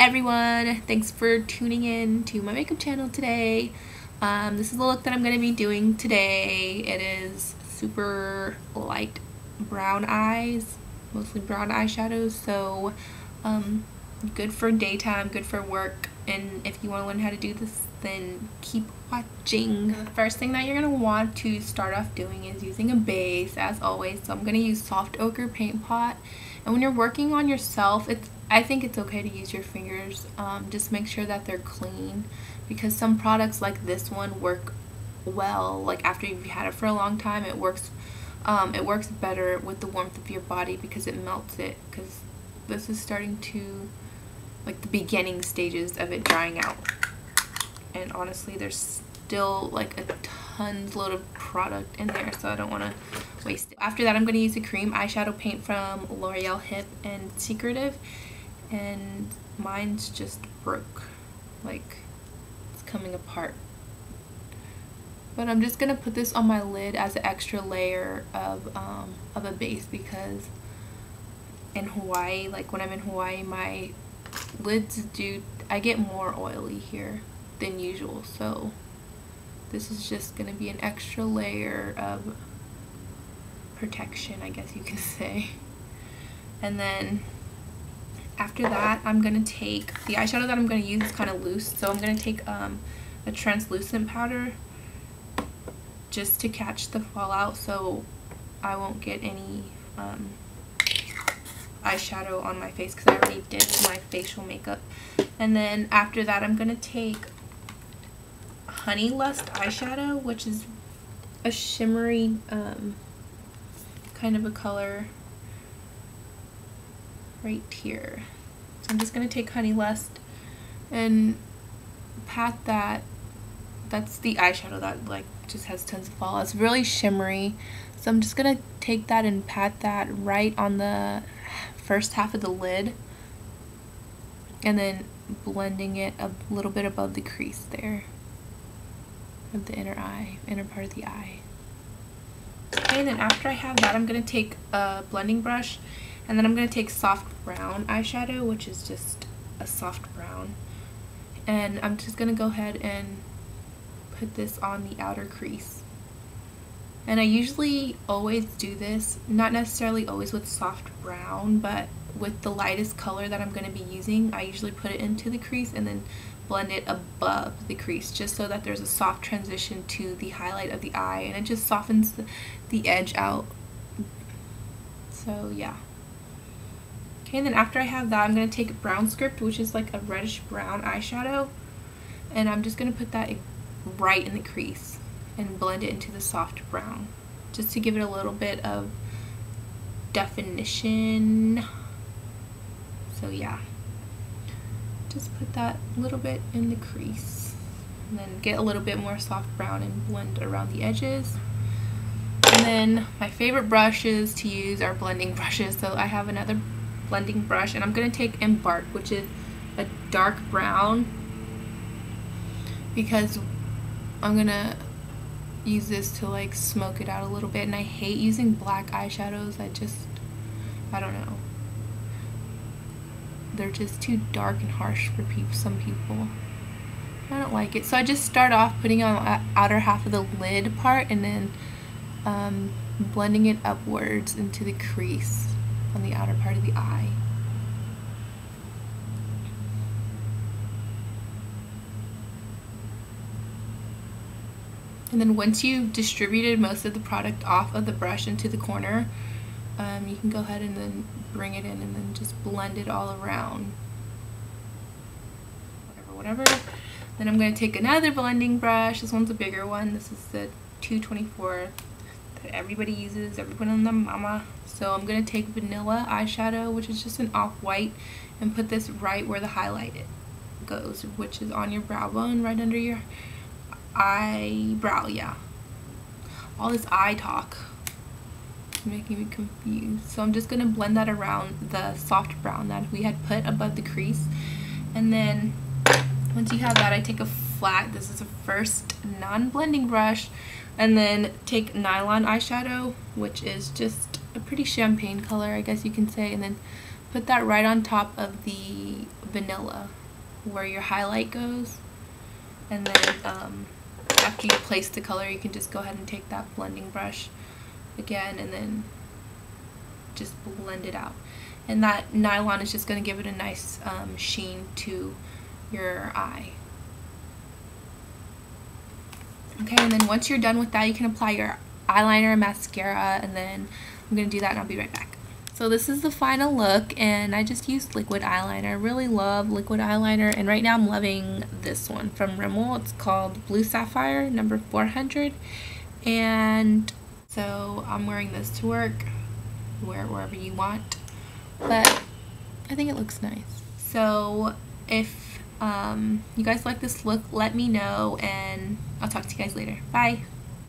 everyone, thanks for tuning in to my makeup channel today. This is the look that I'm going to be doing today. It is super light brown eyes, mostly brown eyeshadows, so good for daytime, good for work, and if you want to learn how to do this, then keep watching. The first thing that you're going to want to start off doing is using a base, as always. So I'm going to use Soft Ochre Paint Pot, and when you're working on yourself, I think it's okay to use your fingers. Just make sure that they're clean, because some products like this one work well, like after you've had it for a long time. It works better with the warmth of your body because it melts it, because this is starting to, like, the beginning stages of it drying out, and honestly there's still like a tons load of product in there, so I don't want to waste it. After that, I'm going to use a cream eyeshadow paint from L'Oreal Hip and Secretive, and mine's just broke, like it's coming apart. But I'm just going to put this on my lid as an extra layer of a base, because in Hawaii, like when I'm in Hawaii, my lids I get more oily here than usual, so this is just going to be an extra layer of protection, I guess you can say. And then after that, I'm going to take the eyeshadow that I'm going to use is kind of loose, so I'm going to take a translucent powder just to catch the fallout, so I won't get any eyeshadow on my face, because I already did my facial makeup. And then after that, I'm going to take Honey Lust eyeshadow, which is a shimmery kind of a color right here. So I'm just going to take Honey Lust and pat that. That's the eyeshadow that like just has tons of fallout. It's really shimmery, so I'm just going to take that and pat that right on the first half of the lid, and then blending it a little bit above the crease there of the inner part of the eye. Okay, and then after I have that, I'm going to take a blending brush, and then I'm going to take soft brown eyeshadow, which is just a soft brown, and I'm just going to go ahead and put this on the outer crease. And I usually always do this, not necessarily always with soft brown, but with the lightest color that I'm going to be using, I usually put it into the crease and then blend it above the crease, just so that there's a soft transition to the highlight of the eye, and it just softens the edge out. So yeah. Okay, and then after I have that, I'm going to take Brown Script, which is like a reddish brown eyeshadow, and I'm just going to put that right in the crease and blend it into the soft brown, just to give it a little bit of definition. So yeah, just put that little bit in the crease, and then get a little bit more soft brown and blend around the edges. And then my favorite brushes to use are blending brushes, so I have another blending brush, and I'm going to take Embark, which is a dark brown, because I'm going to use this to like smoke it out a little bit, and I hate using black eyeshadows. I don't know, they're just too dark and harsh for some people. I don't like it, so I just start off putting on the outer half of the lid part, and then blending it upwards into the crease on the outer part of the eye. And then once you've distributed most of the product off of the brush into the corner, you can go ahead and then bring it in and then just blend it all around. Whatever. Then I'm going to take another blending brush. This one's a bigger one. This is the 224 that everybody uses, everyone and their mama. So I'm going to take Vanilla eyeshadow, which is just an off-white, and put this right where the highlight goes, which is on your brow bone, right under your eyebrow. Yeah, all this eye talk is making me confused. So I'm just going to blend that around the soft brown that we had put above the crease. And then once you have that, I take a flat, this is a first non-blending brush, and then take Nylon eyeshadow, which is just a pretty champagne color, I guess you can say, and then put that right on top of the vanilla where your highlight goes. And then after you place the color, you can just go ahead and take that blending brush again and then just blend it out. And that nylon is just going to give it a nice sheen to your eye. Okay, and then once you're done with that, you can apply your eyeliner and mascara, and then I'm going to do that and I'll be right back. So this is the final look, and I just used liquid eyeliner. I really love liquid eyeliner, and right now I'm loving this one from Rimmel. It's called Blue Sapphire number 400, and so I'm wearing this to work. Wear it wherever you want, but I think it looks nice. So if you guys like this look, let me know, and I'll talk to you guys later. Bye!